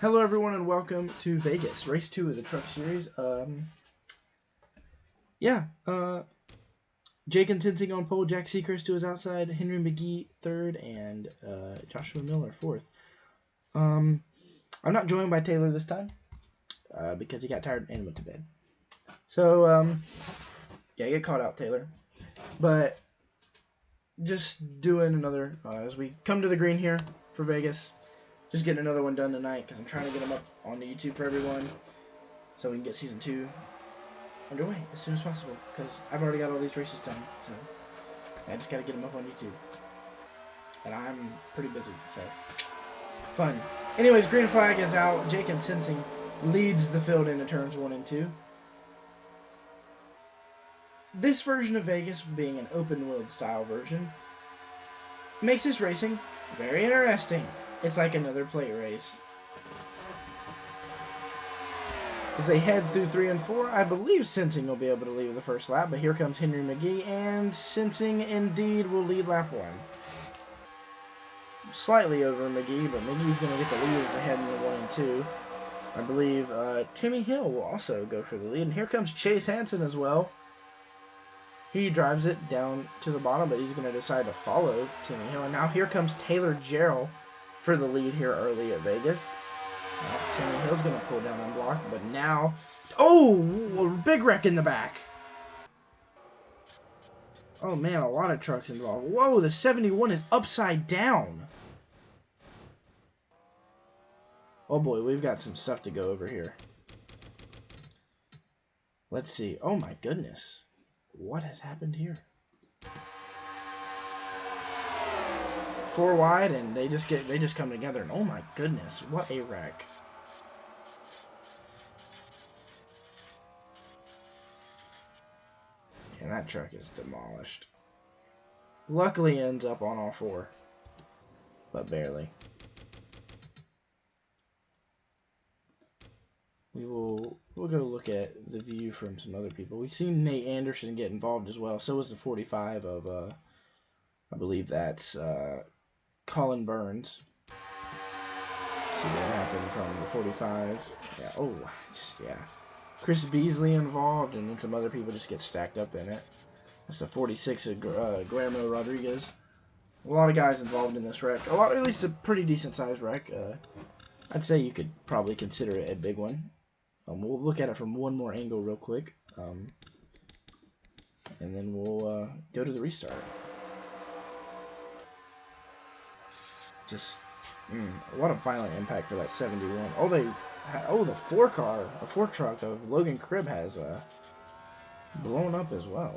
Hello everyone and welcome to Vegas, race 2 of the truck series. Jake and Tensing on pole, Jack Seacrest to his outside, Henry McGee third, and Joshua Miller fourth. I'm not joined by Taylor this time, because he got tired and went to bed. So, get caught out, Taylor. But, just doing another, as we come to the green here for Vegas. Just getting another one done tonight because I'm trying to get them up on the YouTube for everyone so we can get season 2 underway as soon as possible because I've already got all these races done, so I just got to get them up on YouTube. And I'm pretty busy, so fun. Anyways, green flag is out. Jake and Sensing leads the field into turns 1 and 2. This version of Vegas, being an open-wheeled style version, makes this racing very interesting. It's like another plate race. As they head through 3 and 4, I believe Sensing will be able to lead the first lap, but here comes Henry McGee, and Sensing indeed will lead lap 1. Slightly over McGee, but McGee's going to get the lead as they head into 1 and 2. I believe Timmy Hill will also go for the lead, and here comes Chase Hansen as well. He drives it down to the bottom, but he's going to decide to follow Timmy Hill, and now here comes Taylor Jarrell for the lead here early at Vegas. Timmy Hill's going to pull down on block, but now... Oh! Big wreck in the back! Oh man, a lot of trucks involved. Whoa, the 71 is upside down! Oh boy, we've got some stuff to go over here. Let's see. Oh my goodness. What has happened here? 4 wide, and they just come together, and oh my goodness, what a wreck. And that truck is demolished. Luckily ends up on all 4, but barely. We'll go look at the view from some other people. We've seen Nate Anderson get involved as well. So was the 45 of I believe that's Colin Burns. See what happened from the 45. Yeah, Chris Beasley involved, and then some other people just get stacked up in it. That's the 46 of Guillermo Rodriguez. A lot of guys involved in this wreck. At least a pretty decent sized wreck. I'd say you could probably consider it a big one. We'll look at it from one more angle real quick. And then we'll go to the restart. Just what a violent impact for that 71. The 4 truck of Logan Cribb has blown up as well.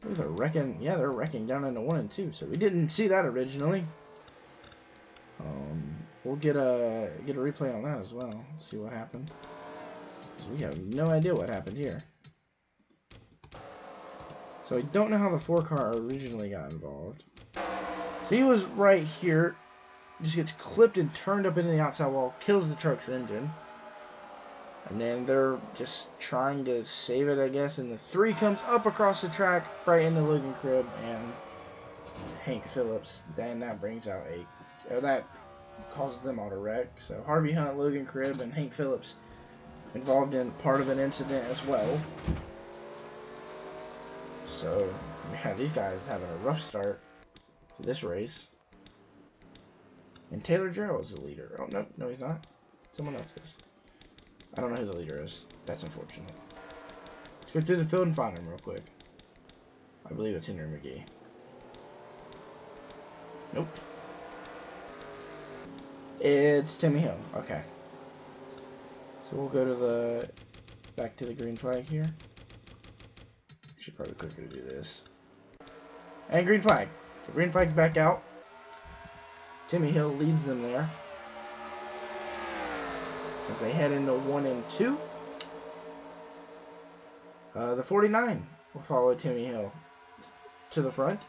They're wrecking down into 1 and 2, so we didn't see that originally. We'll get a replay on that as well. See what happened. 'Cause we have no idea what happened here. So I don't know how the 4 car originally got involved. So he was right here, just gets clipped and turned up into the outside wall, kills the truck's engine. And then they're just trying to save it, I guess, and the 3 comes up across the track, right into Logan Cribb and Hank Phillips. Then that brings out that causes them all to wreck. So Harvey Hunt, Logan Cribb, and Hank Phillips involved in part of an incident as well. So, yeah, these guys having a rough start to this race. And Taylor Jarrell is the leader. Oh, no, he's not. Someone else is. I don't know who the leader is. That's unfortunate. Let's go through the field and find him real quick. I believe it's Henry McGee. Nope. It's Timmy Hill. Okay. So we'll go to back to the green flag here. Should probably quicker to do this. And green flag. So green flag's back out. Timmy Hill leads them there as they head into 1 and 2. The 49 will follow Timmy Hill to the front.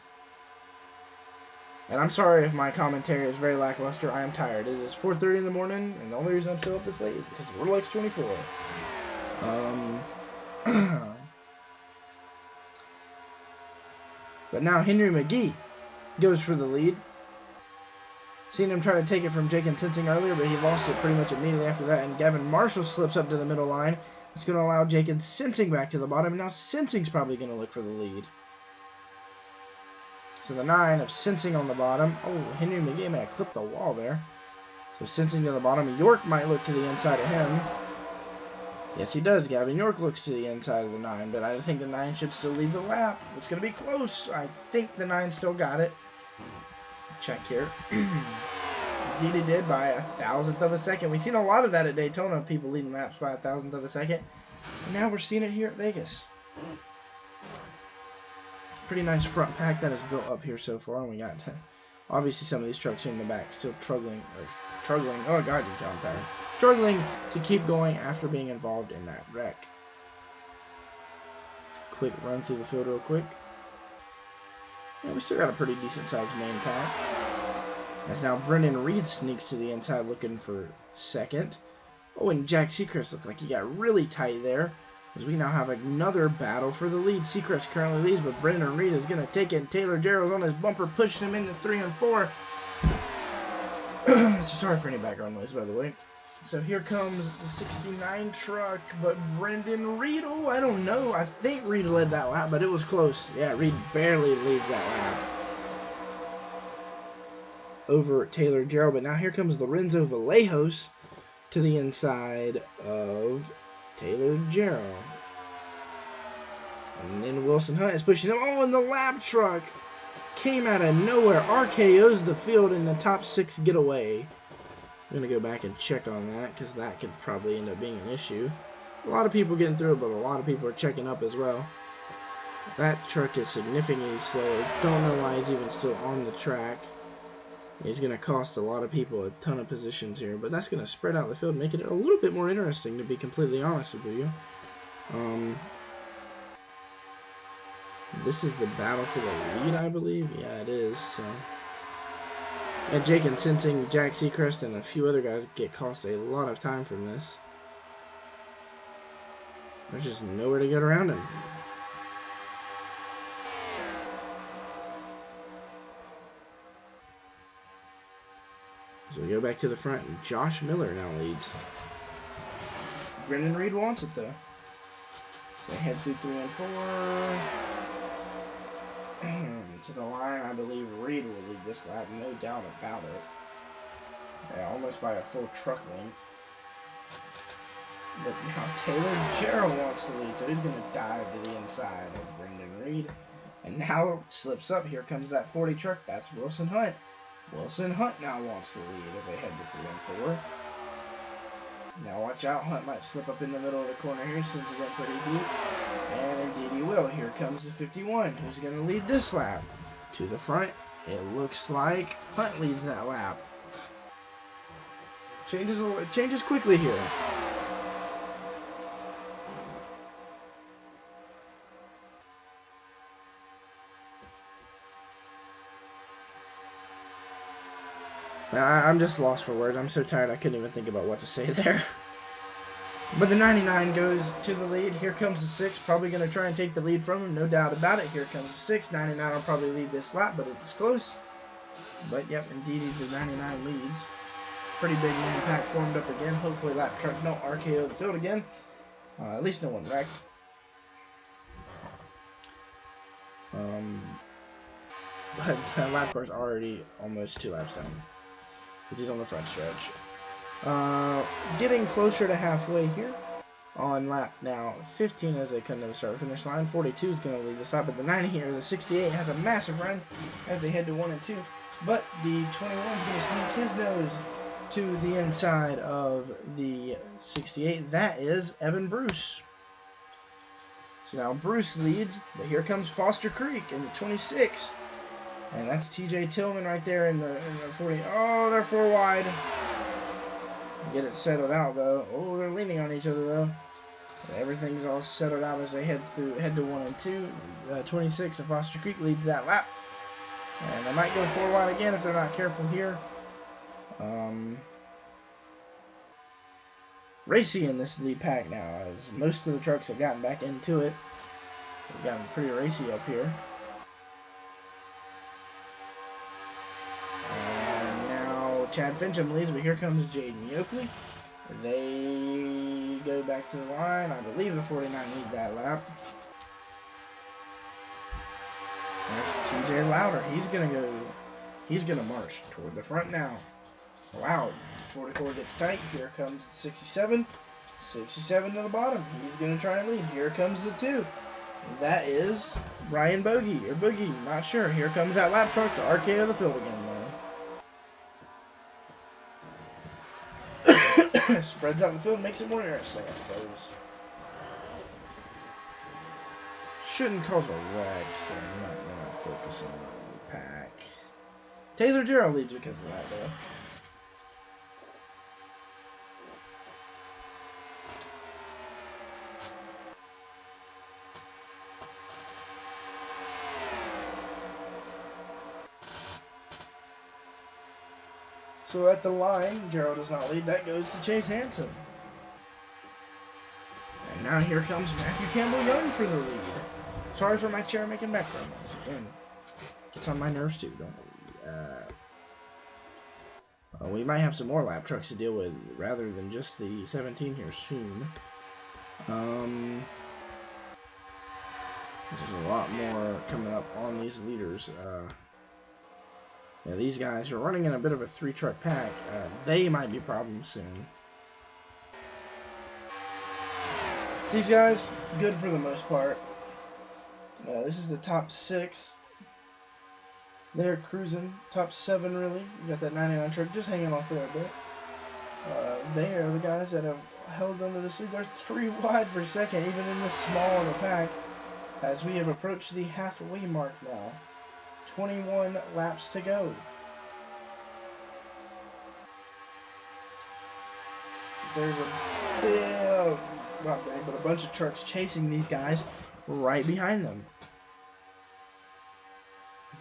And I'm sorry if my commentary is very lackluster. I am tired. It is 4:30 in the morning, and the only reason I'm still up this late is because we're like 24. But now Henry McGee goes for the lead. Seen him try to take it from Jake and Sensing earlier, but he lost it pretty much immediately after that. And Gavin Marshall slips up to the middle line. It's going to allow Jake and Sensing back to the bottom. And now Sensing's probably going to look for the lead. So the 9 of Sensing on the bottom. Oh, Henry McGee may have clipped the wall there. So Sensing to the bottom. York might look to the inside of him. Yes, he does. Gavin York looks to the inside of the 9, but I think the 9 should still lead the lap. It's going to be close. I think the 9 still got it. Check here. Indeed, he did by 1,000th of a second. We've seen a lot of that at Daytona, people leading laps by 1,000th of a second. And now we're seeing it here at Vegas. Pretty nice front pack that is built up here so far, and we got obviously some of these trucks here in the back still struggling. Oh God, you I'm tired. Struggling to keep going after being involved in that wreck. Just a quick run through the field real quick. Yeah, we still got a pretty decent sized main pack. As now Brendan Reed sneaks to the inside looking for second. Oh, and Jack Seacrest looked like he got really tight there. As we now have another battle for the lead. Seacrest currently leads, but Brendan Reed is going to take it. And Taylor Jarrell's on his bumper, pushing him into 3 and 4. Sorry for any background noise, by the way. So here comes the 69 truck, but Brendan Reed, oh, I don't know. I think Reed led that lap, but it was close. Yeah, Reed barely leads that lap over Taylor Jarrell. But now here comes Lorenzo Vallejos to the inside of Taylor Jarrell. And then Wilson Hunt is pushing him. Oh, and the lap truck came out of nowhere. RKO's the field in the top 6 getaway. I'm going to go back and check on that because that could probably end up being an issue. A lot of people getting through it, but a lot of people are checking up as well. That truck is significantly slow. Don't know why he's even still on the track. He's going to cost a lot of people a ton of positions here, but that's going to spread out the field, making it a little bit more interesting, to be completely honest with you. This is the battle for the lead, I believe. Yeah, it is. So. And Jake and Sensing, Jack Seacrest, and a few other guys get cost a lot of time from this. There's just nowhere to get around him. So we go back to the front, and Josh Miller now leads. Brendan Reed wants it, though. So they head through 3 and 4. To the line, I believe Reed will lead this lap, no doubt about it. Yeah, almost by a full truck length. But now Taylor Jarrell wants to lead, so he's going to dive to the inside of Brendan Reed. And now it slips up. Here comes that 40 truck. That's Wilson Hunt. Wilson Hunt now wants to lead as they head to 3 and 4. Now watch out, Hunt might slip up in the middle of the corner here, since it's up pretty deep. And indeed he will. Here comes the 51. Who's going to lead this lap? To the front, it looks like Hunt leads that lap. Changes quickly here. I'm just lost for words. I'm so tired I couldn't even think about what to say there. But the 99 goes to the lead. Here comes the 6. Probably going to try and take the lead from him. No doubt about it. Here comes the 6. 99 will probably lead this lap, but it's close. But, yep, indeed, the 99 leads. Pretty big main pack formed up again. Hopefully lap truck don't RKO the field again. At least no one wrecked. But the lap car's already almost 2 laps down. Because he's on the front stretch. Getting closer to halfway here on lap now 15 as they come to the start finish line. 42 is going to lead this lap, but the 90 here, the 68 has a massive run as they head to 1 and 2. But the 21 is going to sneak his nose to the inside of the 68. That is Evan Bruce. So now Bruce leads, but here comes Foster Creek in the 26. And that's T Tillman right there in the 40. Oh, they're 4 wide. Get it settled out though. Oh, they're leaning on each other though. Everything's all settled out as they head to 1 and 2. 26 of Foster Creek leads that lap. And they might go 4 wide again if they're not careful here. Racy in this lead pack now, as most of the trucks have gotten back into it. They've gotten pretty racy up here. And now Chad Finchum leads, but here comes J Iwuji. They go back to the line. I believe the 49 lead that lap. There's TJ Louder. He's gonna march toward the front now. Wow. 44 gets tight. Here comes 67. 67 to the bottom. He's gonna try and lead. Here comes the 2. That is Ryan Bogey or Boogie. Not sure. Here comes that lap truck to RKO the field again, though. Spreads out the field, makes it more interesting, I suppose. Shouldn't cause a wreck, so I'm not really focusing on the pack. Taylor Gerald leads because of that, though. So at the line, Gerald does not lead. That goes to Chase Hansen. And now here comes Matthew Campbell Young for the lead. Sorry for my chair making background noise. Again, gets on my nerves too, don't we? We might have some more lap trucks to deal with rather than just the 17 here soon. There's a lot more coming up on these leaders. Yeah, these guys are running in a bit of a 3-truck pack. They might be problems soon. These guys, good for the most part. This is the top 6. They're cruising. Top 7, really. You got that 99 truck just hanging off there a bit. They are the guys that have held onto this lead. They're 3 wide for second, even in this small of a pack, as we have approached the halfway mark now. 21 laps to go. There's a big, not big, but a bunch of trucks chasing these guys right behind them.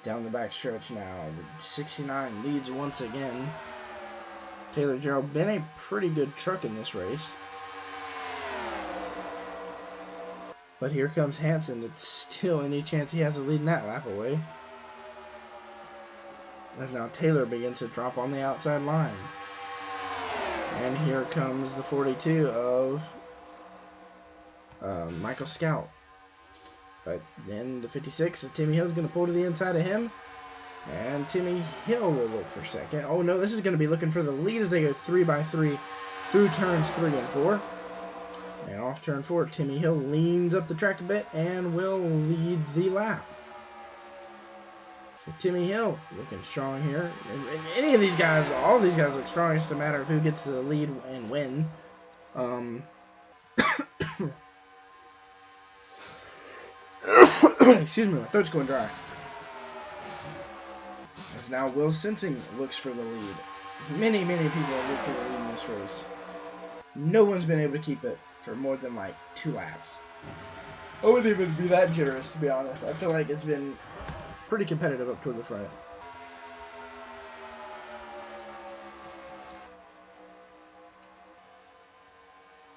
Down the back stretch now. The 69 leads once again. Taylor Gerald been a pretty good truck in this race. But here comes Hansen. It's still any chance he has of leading that lap away. As now Taylor begins to drop on the outside line. And here comes the 42 of Michael Scout. But then the 56 of Timmy Hill's going to pull to the inside of him. And Timmy Hill will look for second. Oh no, this is going to be looking for the lead as they go 3x3 through turns 3 and 4. And off turn 4, Timmy Hill leans up the track a bit and will lead the lap. So Timmy Hill looking strong here. And any of these guys, all of these guys look strong. It's just a matter of who gets the lead and when. Excuse me, my throat's going dry. As now Will Sensing looks for the lead. Many people have looked for the lead in this race. No one's been able to keep it for more than like 2 laps. I wouldn't even be that generous, to be honest. I feel like it's been pretty competitive up toward the front.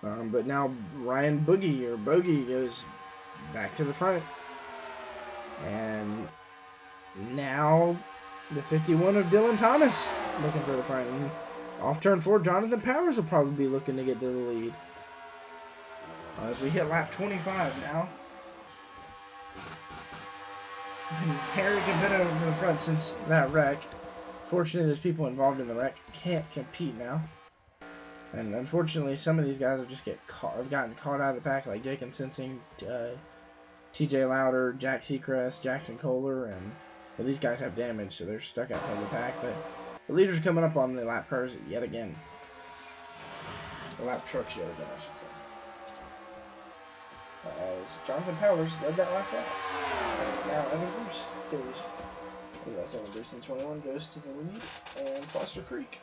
But now Ryan Bogey goes back to the front. And now the 51 of Dylan Thomas looking for the front. And off turn 4, Jonathan Powers will probably be looking to get to the lead. As we hit lap 25 now. Very competitive to the front since that wreck. Fortunately, there's people involved in the wreck can't compete now. And unfortunately, some of these guys have gotten caught out of the pack, like Jake and Sensing, TJ Louder, Jack Seacrest, Jackson Kohler, and well, these guys have damage, so they're stuck outside the pack. But the leaders are coming up on the lap cars yet again. The lap trucks yet again, I should say. As Jonathan Powers led that last lap. Now Evan Bruce goes. That's Evan Bruce in 21 goes to the lead, and Foster Creek.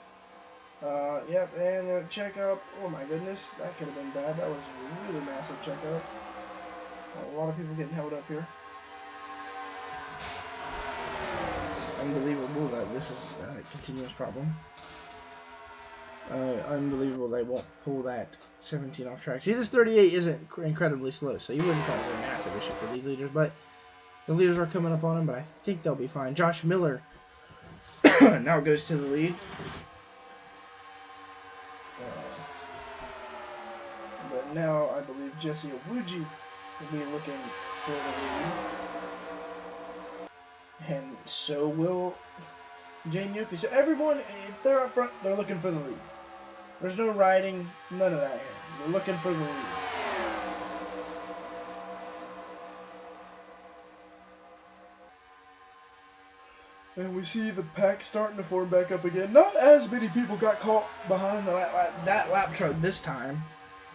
Yep, and a checkup. Oh my goodness, that could have been bad. That was a really massive checkup. A lot of people getting held up here. Unbelievable that this is a continuous problem. Unbelievable they won't pull that 17 off track. See, this 38 isn't incredibly slow, so you wouldn't call it a massive issue for these leaders, but the leaders are coming up on him, but I think they'll be fine. Josh Miller now goes to the lead. now I believe J Iwuji will be looking for the lead. And so will J Iwuji. So everyone, if they're up front, they're looking for the lead. There's no riding, none of that here. They're looking for the lead. And we see the pack starting to form back up again. Not as many people got caught behind that lap truck this time.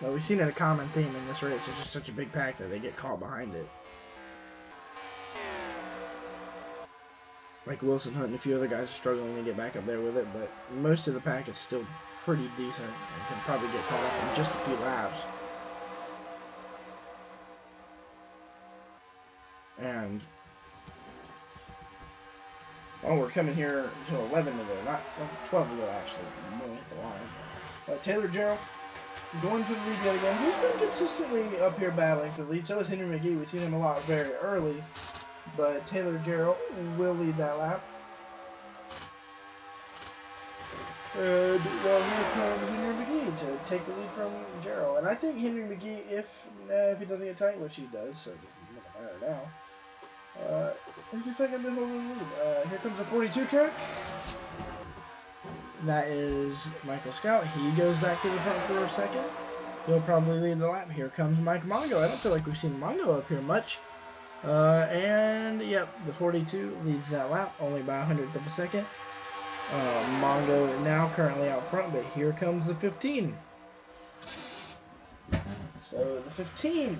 But we've seen it a common theme in this race. It's just such a big pack that they get caught behind it. Like Wilson Hunt and a few other guys are struggling to get back up there with it. But most of the pack is still pretty decent. And can probably get caught up in just a few laps. And... oh, we're coming here to 11 to go, not 12 to go actually. I'm going to hit the line. Taylor Gerald going for the lead yet again. He's been consistently up here battling for the lead. So is Henry McGee. We've seen him a lot very early. But Taylor Gerald will lead that lap. And well, here comes Henry McGee to take the lead from Gerald. And I think Henry McGee, if he doesn't get tight, which he does, so it doesn't matter now. He's the second to hold the lead. Here comes the 42 truck. That is Michael Scout. He goes back to the front for a second. He'll probably lead the lap. Here comes Mike Mongo. I don't feel like we've seen Mongo up here much. And, yep, the 42 leads that lap, only by 100th of a second. Mongo now currently out front, but here comes the 15. So, the 15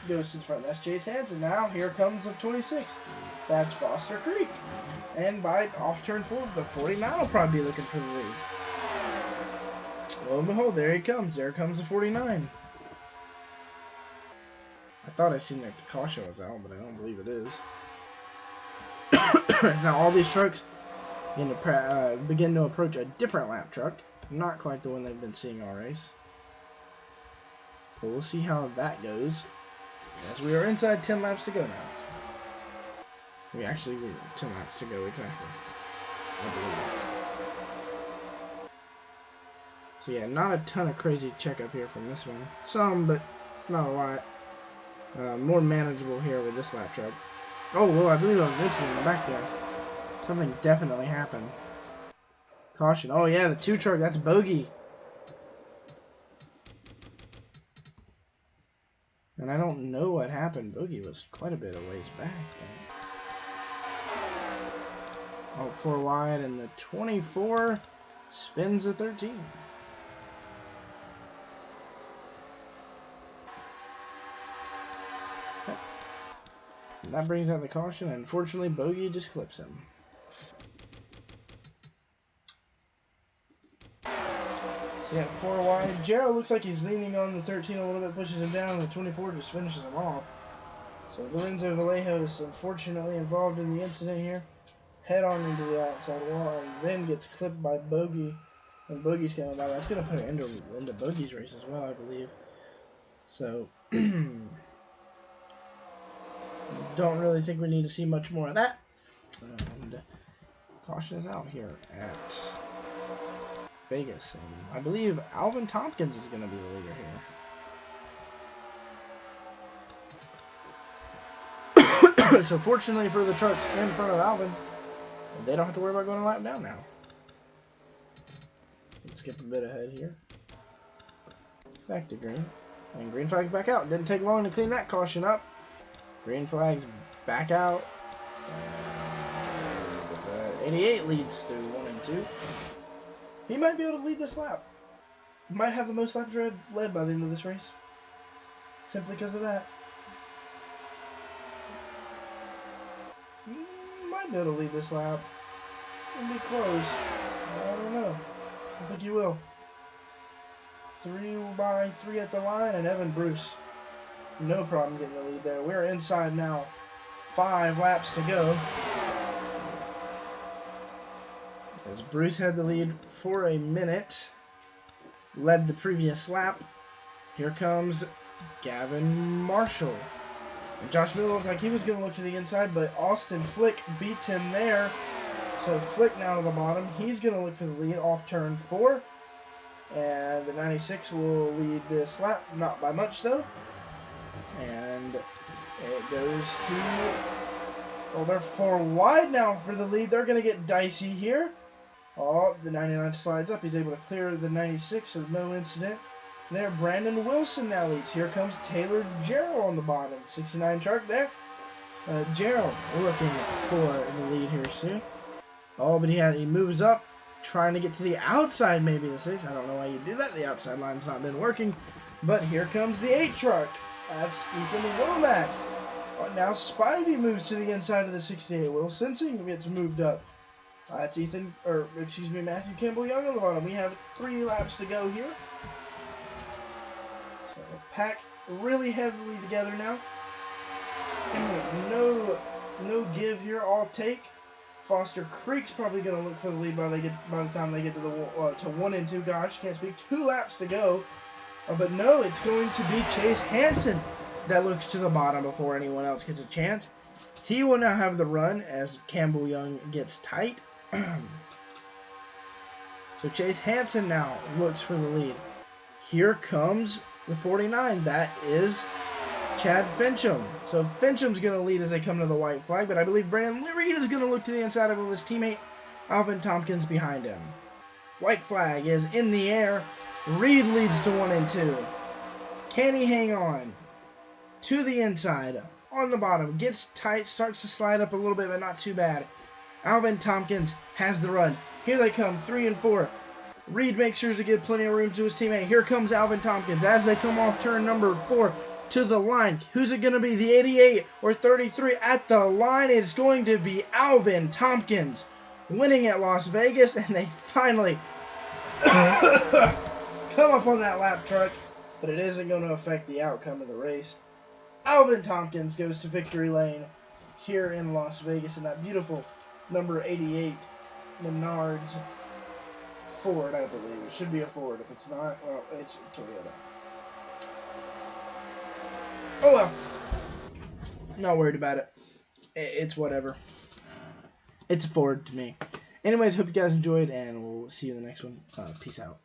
goes to the front. That's J Hansen. Now, here comes the 26. That's Foster Creek. And by off turn 4, the 49 will probably be looking for the lead. Lo and behold, there he comes. There comes the 49. I thought I seen like the caution was out, but I don't believe it is. Now all these trucks begin to approach a different lap truck. Not quite the one they've been seeing all race. But we'll see how that goes. As we are inside 10 laps to go now. We're 10 laps to go exactly. I believe. So yeah, not a ton of crazy checkup here from this one. Some, but not a lot. More manageable here with this lap truck. Oh, well, I believe I was incident in the back there. Something definitely happened. Caution. Oh yeah, the 2 truck, that's bogey. And I don't know what happened. Bogey was quite a bit of ways back. Oh, 4 wide, and the 24 spins the 13. Okay. And that brings out the caution, and unfortunately, Bogey just clips him. So yeah, 4 wide. Gerald looks like he's leaning on the 13 a little bit, pushes him down, and the 24 just finishes him off. So Lorenzo Vallejo is unfortunately involved in the incident here. Head on into the outside wall, and then gets clipped by Bogey. And Bogey's coming by. That's going to put an end into Bogey's race as well, I believe. So, don't really think we need to see much more of that. And caution is out here at Vegas. And I believe Alvin Thompkins is going to be the leader here. So fortunately for the trucks in front of Alvin, they don't have to worry about going a lap down now. Let's skip a bit ahead here. Back to green. And green flag's back out. Didn't take long to clean that caution up. Green flag's back out. 88 leads through 1 and 2. He might be able to lead this lap. Might have the most laps led by the end of this race. Simply because of that. Might be able to lead this lap. It'll be close. I don't know. I think he will. 3 by 3 at the line, and Evan Bruce. No problem getting the lead there. We're inside now. 5 laps to go. As Bruce had the lead for a minute. Led the previous lap. Here comes Gavin Marshall. And Josh Miller looked like he was going to look to the inside, but Austin Flick beats him there. So Flick now to the bottom. He's going to look for the lead off turn 4. And the 96 will lead this lap, not by much though. And it goes to, well, they're 4 wide now for the lead. They're going to get dicey here. Oh, the 99 slides up. He's able to clear the 96, so no incident. There, Brandon Wilson now leads. Here comes Taylor Gerald on the bottom. 69 chart there. Gerald looking for the lead here soon. Oh, but he moves up, trying to get to the outside, maybe the 6. I don't know why you do that. The outside line's not been working. But here comes the 8 truck. That's Ethan Womack. Now Spivey moves to the inside of the 68. Will Sensing gets moved up. That's Matthew Campbell Young on the bottom. We have 3 laps to go here. So pack really heavily together now. No give here. All take. Foster Creek's probably going to look for the lead by the time they get to 1 and 2. Gosh, can't speak. 2 laps to go. But no, it's going to be Chase Hansen that looks to the bottom before anyone else gets a chance. He will now have the run as Campbell Young gets tight. So Chase Hansen now looks for the lead. Here comes the 49. That is Chad Finchum. So Finchum's going to lead as they come to the white flag, but I believe Brandon Reed is going to look to the inside of his teammate, Alvin Tompkins, behind him. White flag is in the air. Reed leads to 1 and 2. Can he hang on to the inside? On the bottom, gets tight, starts to slide up a little bit, but not too bad. Alvin Tompkins has the run. Here they come, 3 and 4. Reed makes sure to give plenty of room to his teammate. Here comes Alvin Tompkins as they come off turn number 4 to the line. Who's it going to be, the 88 or 33 at the line? It's going to be Alvin Tompkins winning at Las Vegas, and they finally come up on that lap truck, but it isn't going to affect the outcome of the race. Alvin Tompkins goes to victory lane here in Las Vegas in that beautiful number 88 Menards Ford, I believe. It should be a Ford. If it's not, well, it's a Toyota. Oh well. Not worried about it. It's whatever. It's a Ford to me. Anyways, hope you guys enjoyed, and we'll see you in the next one. Peace out.